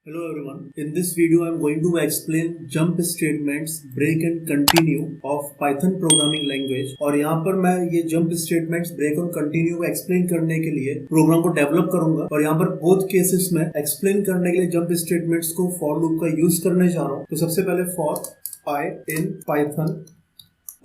Hello everyone. In this video, I am going to explain jump statements, break and continue of Python programming language. और यहाँ पर मैं ये jump statements, break और continue को explain करने के लिए प्रोग्राम को डेवलप करूंगा और यहाँ पर both cases में explain करने के लिए jump statements को for loop का use करने जा रहा हूँ. तो सबसे पहले for I in Python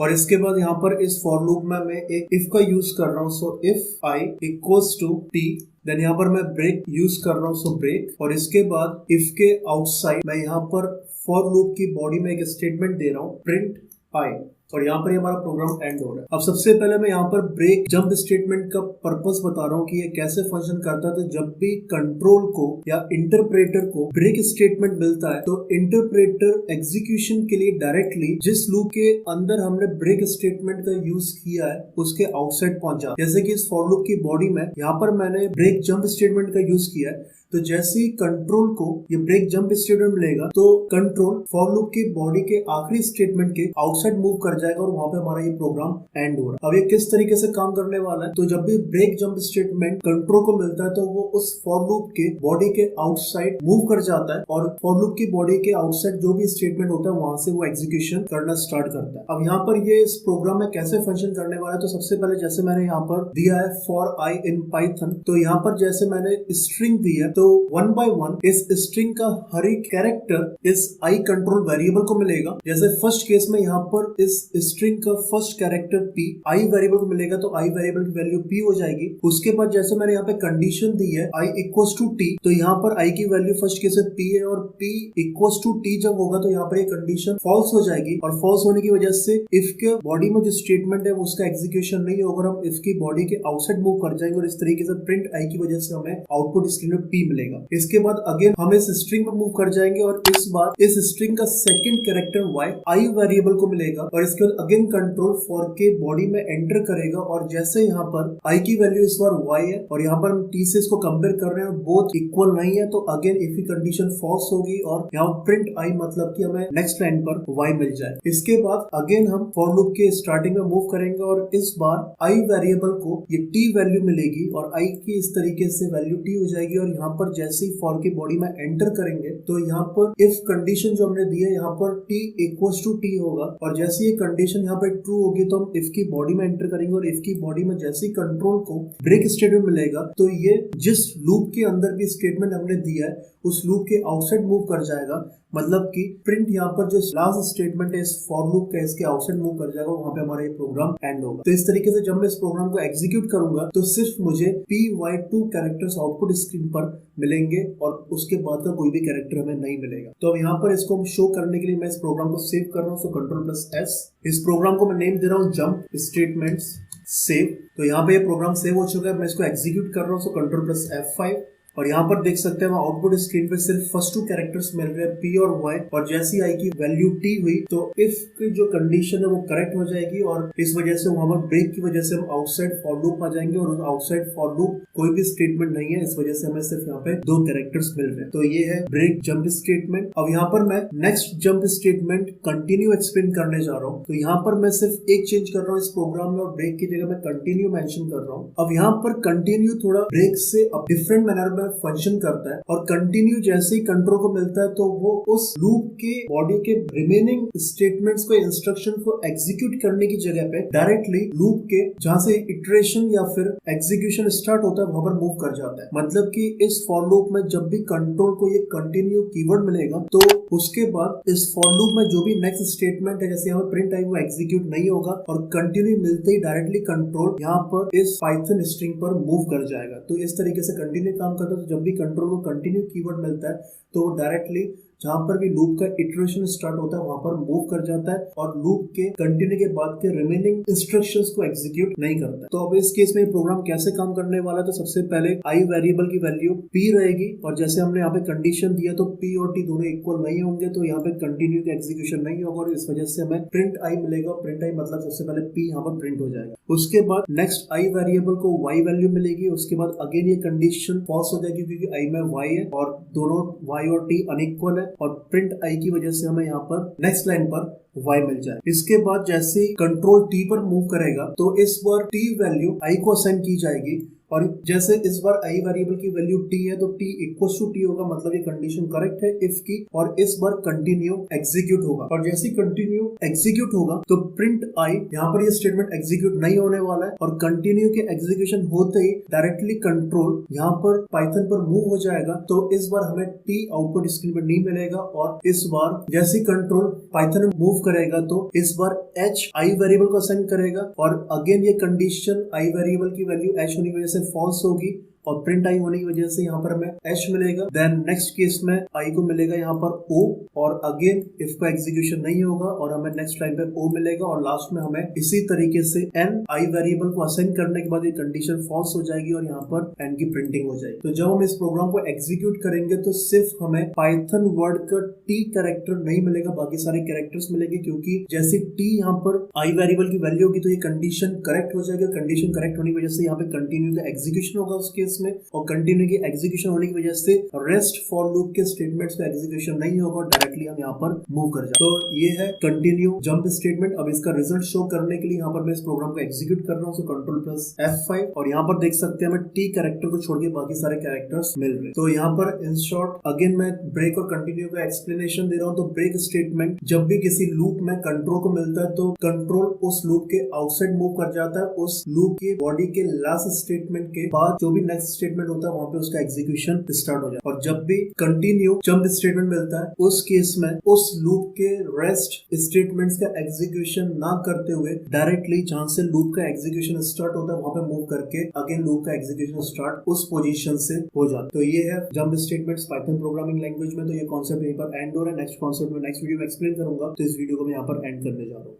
और इसके बाद यहाँ पर इस for loop में मैं एक if का use कर रहा हूँ. So if I equals to t then यहाँ पर मैं ब्रेक यूज कर रहा हूँ. सो ब्रेक और इसके बाद इफ के आउटसाइड मैं यहाँ पर फॉर लूप की बॉडी में एक स्टेटमेंट दे रहा हूँ प्रिंट आई और यहाँ पर हमारा प्रोग्राम एंड हो रहा है. अब सबसे पहले मैं यहाँ पर ब्रेक जंप स्टेटमेंट का पर्पस बता रहा हूँ कि ये कैसे फंक्शन करता है. तो जब भी कंट्रोल को या इंटरप्रेटर को ब्रेक स्टेटमेंट मिलता है तो इंटरप्रेटर एग्जीक्यूशन के लिए डायरेक्टली जिस लूप के अंदर हमने ब्रेक स्टेटमेंट का यूज किया है उसके आउटसाइड पहुंच जाता है. जैसे कि इस फॉर लूप की बॉडी में यहाँ पर मैंने ब्रेक जंप स्टेटमेंट का यूज किया है. तो जैसे ही कंट्रोल को ये ब्रेक जंप स्टेटमेंट मिलेगा तो कंट्रोल फॉर लूप की बॉडी के आखिरी स्टेटमेंट के आउटसाइड मूव कर जाएगा और वहां पे हमारा ये प्रोग्राम एंड हो रहा है. अब ये किस तरीके से काम करने वाला है. तो जब भी ब्रेक जंप स्टेटमेंट कंट्रोल को मिलता है तो वो उस फॉर लूप के बॉडी के आउटसाइड मूव कर जाता है और फॉर लूप की बॉडी के आउटसाइड जो भी स्टेटमेंट होता है वहां से वो एग्जीक्यूशन करना स्टार्ट करता है. अब यहाँ पर ये इस प्रोग्राम में कैसे फंक्शन करने वाला है. तो सबसे पहले जैसे मैंने यहाँ पर दिया है फॉर आई इन पाइथन तो यहाँ पर जैसे मैंने स्ट्रिंग दी है तो वन बाय वन इस स्ट्रिंग का हर एक कैरेक्टर इस आई कंट्रोल वेरिएबल को मिलेगा. जैसे फर्स्ट केस में यहाँ पर इस स्ट्रिंग का first character p I variable को मिलेगा तो आई वेरिएबल की वैल्यू p हो जाएगी. उसके बाद जैसे मैंने यहाँ पे कंडीशन दी है i इक्वल्स टू t तो यहाँ पर i की वैल्यू फर्स्ट केस में p है और p इक्वल्स टू t जब होगा तो यहाँ पर ये कंडीशन फॉल्स हो जाएगी और फॉल्स होने की वजह से इफ के बॉडी में जो स्टेटमेंट है उसका एग्जीक्यूशन नहीं होगा. हम इफ की बॉडी के आउटसाइड मूव कर जाएंगे और इस तरीके से प्रिंट आई की वजह से हमें आउटपुट स्क्रीन में p मिलेगा. इसके बाद अगेन हम इस स्ट्रिंग पर मूव कर जाएंगे और इस बार इस स्ट्रिंग का second character y I variable को मिलेगा और इसके बाद अगेन कंट्रोल फॉर के बॉडी में एंटर करेगा और जैसे यहाँ पर i की वैल्यू इस बार y है और यहाँ पर हम t से इसको कंपेयर कर रहे हैं बोथ इक्वल नहीं है तो अगेन इफ की कंडीशन फॉल्स होगी और यहाँ प्रिंट i मतलब कि हमें नेक्स्ट लाइन पर y मिल जाए. इसके बाद अगेन हम फॉर लूप के स्टार्टिंग में मूव करेंगे और इस बार i वेरिएबल को ये t वैल्यू मिलेगी और i की इस तरीके से वैल्यू t हो जाएगी और यहाँ पर जैसे ही फॉर की बॉडी में एंटर करेंगे तो यहाँ पर इफ कंडीशन जो हमने दी है यहाँ पर t इक्वल्स टू t होगा और जैसे ये कंडीशन यहाँ पे ट्रू होगी तो हम इफ की बॉडी में एंटर करेंगे और इफ की बॉडी में जैसे ही कंट्रोल को ब्रेक स्टेटमेंट मिलेगा तो ये जिस लूप के अंदर भी स्टेटमेंट हमने दिया है उस लूप के आउटसाइड मूव कर जाएगा. मतलब कि प्रिंट यहाँ पर जो लास्ट स्टेटमेंट है इस फॉर लूप का इसके आउटसाइड मूव कर जाएगा वहां पे हमारा ये प्रोग्राम एंड होगा. तो इस तरीके से जब मैं इस प्रोग्राम को एग्जीक्यूट करूंगा तो सिर्फ मुझे py2 कैरेक्टर्स आउटपुट स्क्रीन पर मिलेंगे और उसके बाद का कोई भी कैरेक्टर हमें नहीं मिलेगा. तो अब यहाँ पर इसको हम शो करने के लिए मैं इस प्रोग्राम को सेव कर रहा हूँ. So control plus S. इस प्रोग्राम को मैं नेम दे रहा हूँ जंप स्टेटमेंट्स सेव. तो यहाँ पे ये प्रोग्राम सेव हो चुका है. मैं इसको एग्जीक्यूट कर रहा हूँ. सो कंट्रोल प्लस F5 और यहाँ पर देख सकते हैं हम आउटपुट स्क्रीन पे सिर्फ फर्स्ट टू कैरेक्टर्स मिल रहे हैं p और y और जैसी i की वैल्यू t हुई तो if की जो कंडीशन है वो करेक्ट हो जाएगी और इस वजह से वहां पर ब्रेक की वजह से हम आउटसाइड फॉर लूप आ जाएंगे और आउटसाइड फॉर लूप कोई भी स्टेटमेंट नहीं है. इस वजह से हमें सिर्फ यहाँ पे दो कैरेक्टर्स मिल रहे हैं. तो ये है ब्रेक जंप स्टेटमेंट. अब यहाँ पर मैं next jump statement continue explain करने जा रहा हूँ. तो यहाँ पर मैं सिर्फ एक चेंज कर रहा हूँ इस प्रोग्राम में और ब्रेक की जगह मैं कंटिन्यू मेंशन कर रहा हूँ. अब यहाँ पर कंटिन्यू थोड़ा ब्रेक से डिफरेंट मैनर में फंक्शन करता है और कंटिन्यू जैसे ही कंट्रोल को मिलता है तो वो उस लूप के बॉडी के रिमेनिंग स्टेटमेंट्स को इंस्ट्रक्शन को एग्जीक्यूट करने की जगह पे डायरेक्टली लूप के जहां से इटरेशन या फिर एग्जीक्यूशन स्टार्ट होता है वहां पर मूव कर जाता है. मतलब कि इस फॉर लूप में जब भी कंट्रोल को ये कंटिन्यू कीवर्ड मिलेगा तो उसके बाद इस फॉर लूप में जो भी नेक्स्ट स्टेटमेंट है जैसे यहाँ प्रिंट आई वो एग्जीक्यूट नहीं होगा और कंटिन्यू मिलते ही डायरेक्टली कंट्रोल यहाँ पर इस पाइथन स्ट्रिंग पर मूव कर जाएगा. तो इस तरीके से कंटिन्यू काम करता है. तो जब भी कंट्रोल को कंटिन्यू कीवर्ड मिलता है तो वो डायरेक्टली जहां पर भी लूप का इटरेशन स्टार्ट होता है वहां पर मूव कर जाता है और लूप के कंटिन्यू के बाद के रिमेनिंग इंस्ट्रक्शंस को एग्जीक्यूट नहीं करता है. तो अब इस केस में प्रोग्राम कैसे काम करने वाला है. तो सबसे पहले i वेरिएबल की वैल्यू p रहेगी और जैसे हमने यहाँ पे कंडीशन दिया तो p और t दोनों इक्वल नहीं होंगे तो यहाँ पे कंटिन्यू का एग्जीक्यूशन नहीं होगा और इस वजह से हमें प्रिंट i मिलेगा. प्रिंट i मतलब सबसे पहले p यहाँ पर प्रिंट हो जाएगा. उसके बाद नेक्स्ट i वेरिएबल को y वैल्यू मिलेगी. उसके बाद अगेन ये कंडीशन फॉल्स हो जाएगी क्योंकि i में y है और दोनों y और t अनइक्वल है और प्रिंट आई की वजह से हमें यहाँ पर नेक्स्ट लाइन पर y मिल जाए. इसके बाद जैसे कंट्रोल t पर मूव करेगा तो इस बार t वैल्यू i को असाइन की जाएगी और जैसे इस बार आई वेरिएबल की वैल्यू t है तो t इक्वल टू t होगा, मतलब ये कंडीशन करेक्ट है इफ की, और इस बार कंटिन्यू एग्जीक्यूट होगा। और जैसे कंटिन्यू एग्जीक्यूट होगा तो प्रिंट आई, यहाँ पर ये स्टेटमेंट एग्जीक्यूट नहीं होने वाला है, और कंटिन्यू के एग्जीक्यूशन होते ही डायरेक्टली कंट्रोल यहाँ पर पाइथन पर मूव हो जाएगा। तो इस बार हमें t आउटपुट स्क्रीन पर नहीं मिलेगा, और इस बार जैसे कंट्रोल पाइथन में मूव करेगा तो इस बार h आई वेरिएबल को असाइन करेगा, और अगेन ये कंडीशन आई वेरिएबल की वैल्यू h होने की वजह से फॉल्स होगी, और प्रिंट आई होने की वजह से यहाँ पर हमें h मिलेगा। देन नेक्स्ट केस में i को मिलेगा यहाँ पर o, और अगेन इफ का एग्जीक्यूशन नहीं होगा और हमें नेक्स्ट लाइन पे o मिलेगा, और लास्ट में हमें इसी तरीके से n आई वेरिएबल को असाइन करने के बाद ये कंडीशन फॉल्स हो जाएगी और यहाँ पर n की प्रिंटिंग हो जाएगी। तो जब हम इस प्रोग्राम को एग्जीक्यूट करेंगे तो सिर्फ हमें पाइथन वर्ड का t कैरेक्टर नहीं मिलेगा, बाकी सारे कैरेक्टर्स मिलेंगे, क्योंकि जैसे t यहाँ पर आई वेरिएबल की वैल्यू होगी तो ये कंडीशन करेक्ट हो जाएगी। कंडीशन करेक्ट होने की वजह से यहाँ पे कंटिन्यू का एग्जीक्यूशन होगा उस केस में, और कंटिन्यू की एग्जीक्यूशन होने की वजह से रेस्ट फॉर लूप के स्टेटमेंट्स का एग्जीक्यूशन नहीं होगा और डायरेक्टली हम यहाँ पर मूव कर जाए। तो ये है कंटिन्यू जंप स्टेटमेंट। अब इसका रिजल्ट शो करने के लिए यहाँ पर मैं इस प्रोग्राम को एग्जीक्यूट कर रहा हूँ, कंट्रोल प्लस F5, और यहाँ पर देख सकते हैं हमें टी कैरेक्टर को छोड़ के बाकी सारे कैरेक्टर्स मिल रहे हैं। तो यहाँ पर इन शॉर्ट अगेन मैं ब्रेक और कंटिन्यू का एक्सप्लेनेशन दे रहा हूँ। तो ब्रेक स्टेटमेंट जब भी किसी लूप में कंट्रोल को मिलता है तो कंट्रोल उस लूप के आउटसाइड मूव कर जाता है, उस लूप की बॉडी के लास्ट स्टेटमेंट के बाद जो भी नेक्स्ट स्टेटमेंट होता है वहां पे उसका एग्जीक्यूशन स्टार्ट हो जाता है। और जब भी कंटिन्यू जंप स्टेटमेंट मिलता है उस केस में उस लूप के रेस्ट स्टेटमेंट्स का एग्जीक्यूशन ना करते हुए डायरेक्टली जहां से लूप का एग्जीक्यूशन स्टार्ट होता है वहां पे मूव करके अगेन लूप का एग्जीक्यूशन स्टार्ट उस पोजीशन से हो जाता है। तो ये है jump statements Python programming language में। तो ये कॉन्सेप्ट यहीं पर एंड हो रहा है। नेक्स्ट कॉन्सेप्ट में नेक्स्ट वीडियो में एक्सप्लेन करूंगा। तो इस वीडियो को मैं यहाँ पर एंड करने जा रहा हूँ।